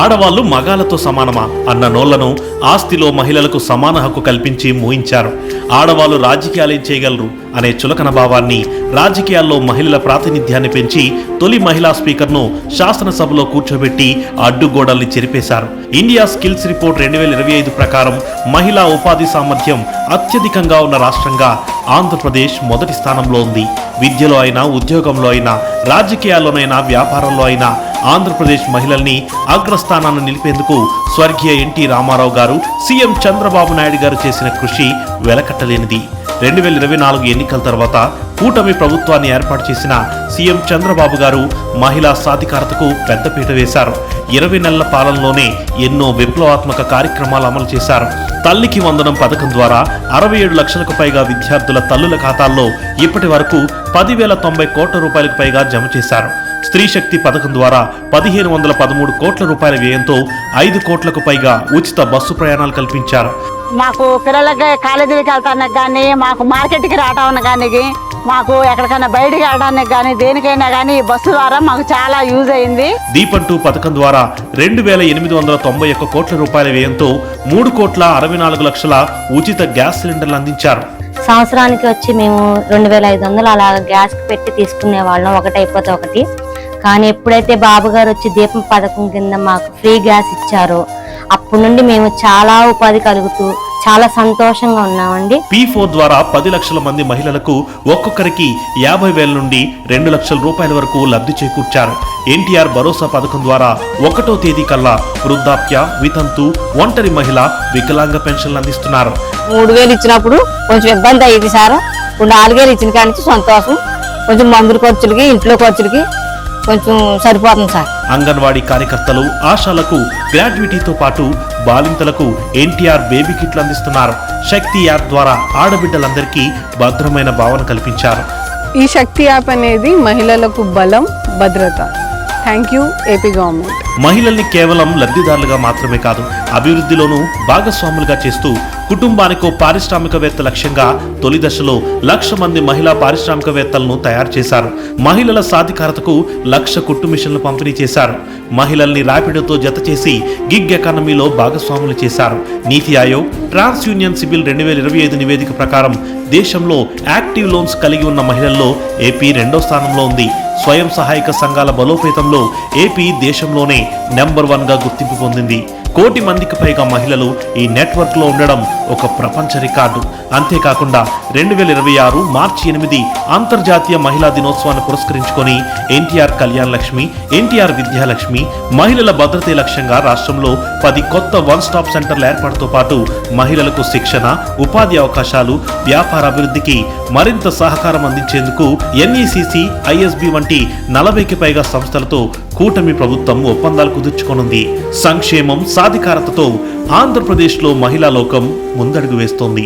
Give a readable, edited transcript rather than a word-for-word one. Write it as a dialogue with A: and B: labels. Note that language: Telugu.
A: ఆడవాళ్లు మగాలతో సమానమా అన్న నోళ్లను ఆస్తిలో మహిళలకు సమాన హక్కు కల్పించి మూయించారు. ఆడవాళ్లు రాజకీయాలేం చేయగలరు అనే చులకన భావాన్ని, రాజకీయాల్లో మహిళల ప్రాతినిధ్యాన్ని పెంచి తొలి మహిళా స్పీకర్ను శాసనసభలో కూర్చోబెట్టి అడ్డుగోడల్ని చెరిపేశారు. ఇండియా స్కిల్స్ రిపోర్ట్ 2025 ప్రకారం మహిళా ఉపాధి సామర్థ్యం అత్యధికంగా ఉన్న రాష్ట్రంగా ఆంధ్రప్రదేశ్ మొదటి స్థానంలో ఉంది. విద్యలో అయినా, ఉద్యోగంలో అయినా, రాజకీయాల్లోనైనా, వ్యాపారంలో అయినా ఆంధ్రప్రదేశ్ మహిళల్ని అగ్రస్థానాన్ని నిలిపేందుకు స్వర్గీయ ఎన్టీ రామారావు గారు, సీఎం చంద్రబాబు నాయుడు గారు చేసిన కృషి వెలకట్టలేనిది. 2024 ఎన్నికల తర్వాత కూటమి ప్రభుత్వాన్ని ఏర్పాటు చేసిన సీఎం చంద్రబాబు గారు మహిళా సాధికారతకు పెద్దపీట వేశారు. 20 నెలల పాలనలోనే ఎన్నో విప్లవాత్మక కార్యక్రమాలు అమలు చేశారు. తల్లికి వందనం పథకం ద్వారా 67 లక్షలకు పైగా విద్యార్థుల తల్లుల ఖాతాల్లో ఇప్పటి వరకు 10,090 కోట్ల రూపాయలకు పైగా జమ చేశారు. స్త్రీ శక్తి పథకం ద్వారా 1,513 కోట్ల రూపాయల వ్యయంతో 5 కోట్లకు పైగా ఉచిత బస్సు ప్రయాణాలు కల్పించారు.
B: మాకు పిల్లలకి కాలేజీకి వెళ్తానికి కానీ, మాకు మార్కెట్కి రావడానికి కానీ, మాకు ఎక్కడికైనా బయటికి వెళ్ళడానికి కానీ, దేనికైనా కానీ బస్సు ద్వారా మాకు చాలా యూజ్ అయింది.
A: దీపంటూ పథకం ద్వారా 2,891 కోట్ల రూపాయల వ్యయంతో 3,64 లక్షల ఉచిత గ్యాస్ సిలిండర్లు అందించారు.
C: సంవత్సరానికి వచ్చి మేము 2,500 అలా గ్యాస్ పెట్టి తీసుకునే వాళ్ళం, ఒకటి అయిపోతే ఒకటి. కానీ ఎప్పుడైతే బాబు గారు వచ్చి దీపం పథకం కింద మాకు ఫ్రీ గ్యాస్ ఇచ్చారో అప్పటి నుండి మేము చాలా ఉపాధి కలుగుతూ చాలా సంతోషంగా ఉన్నామండి.
A: P4 ద్వారా 10 లక్షల మంది మహిళలకు ఒక్కొక్కరికి 50,000 నుండి 2 లక్షల రూపాయల వరకు లబ్ధి చేకూర్చారు. ఎన్టీఆర్ భరోసా పథకం ద్వారా 1వ తేదీ కల్లా వృద్ధాప్య, వితంతు, ఒంటరి మహిళ, వికలాంగ పెన్షన్లు అందిస్తున్నారు.
D: 3,000 ఇచ్చినప్పుడు కొంచెం ఇబ్బంది అయ్యింది సార్. ఇప్పుడు 4,000 ఇచ్చిన కానీ సంతోషం. కొంచెం మందుల ఖర్చులకి, ఇంట్లో ఖర్చులకి కొంచెం సరిపోతుంది సార్.
A: అంగన్వాడీ కార్యకర్తలు, ఆశాలకు గ్రాడ్యుయేటీతో పాటు బాలింతలకు ఎన్టీఆర్ బేబీ కిట్లు అందిస్తున్నారు. శక్తి యాప్ ద్వారా ఆడబిడ్డలందరికీ భద్రమైన భావన కల్పించారు.
E: ఈ శక్తి యాప్ అనేది మహిళలకు బలం, భద్రత. Thank you AP government.
A: మహిళల్ని కేవలం లబ్ధిదారులుగా మాత్రమే కాదు, అభివృద్ధిలోనూ భాగస్వాములుగా చేస్తూ కుటుంబానికో పారిశ్రామికవేత్త లక్ష్యంగా తొలి దశలో 1,00,000 మంది మహిళా పారిశ్రామికవేత్తలను తయారు చేశారు. మహిళల సాధికారతకు 1,00,000 కుట్టు మిషన్లు పంపిణీ చేశారు. మహిళల్ని ర్యాపిడోతో జత చేసి గిగ్ ఎకానమీలో భాగస్వాములు చేశారు. నీతి ఆయోగ్, ట్రాన్స్ యూనియన్ సిబిల్ 2025 నివేదిక ప్రకారం దేశంలో యాక్టివ్ లోన్స్ కలిగి ఉన్న మహిళల్లో ఏపీ 2వ స్థానంలో ఉంది. స్వయం సహాయక సంఘాల బలోపేతంలో ఏపీ దేశంలోనే నెంబర్ 1గా గుర్తింపు పొందింది. 1 కోటి మందికి పైగా మహిళలు ఈ నెట్వర్క్ లో ఉండడం ఒక ప్రపంచ రికార్డు. అంతేకాకుండా 2026 మార్చి 8 అంతర్జాతీయ మహిళా దినోత్సవాన్ని పురస్కరించుకొని ఎన్టీఆర్ కళ్యాణ్ లక్ష్మి, ఎన్టీఆర్ విద్యాలక్ష్మి, మహిళల భద్రతే లక్ష్యంగా రాష్ట్రంలో 10 కొత్త వన్ స్టాప్ సెంటర్ల ఏర్పాటుతో పాటు మహిళలకు శిక్షణ, ఉపాధి అవకాశాలు, వ్యాపార అభివృద్ధికి మరింత సహకారం అందించేందుకు ఎన్ఈసిసి, ఐఎస్బి వంటి 40కి పైగా సంస్థలతో కూటమి ప్రభుత్వం ఒప్పందాలు కుదుర్చుకోనుంది. సంక్షేమం, సాధికారతతో ఆంధ్రప్రదేశ్లో మహిళా లోకం ముందడుగు వేస్తోంది.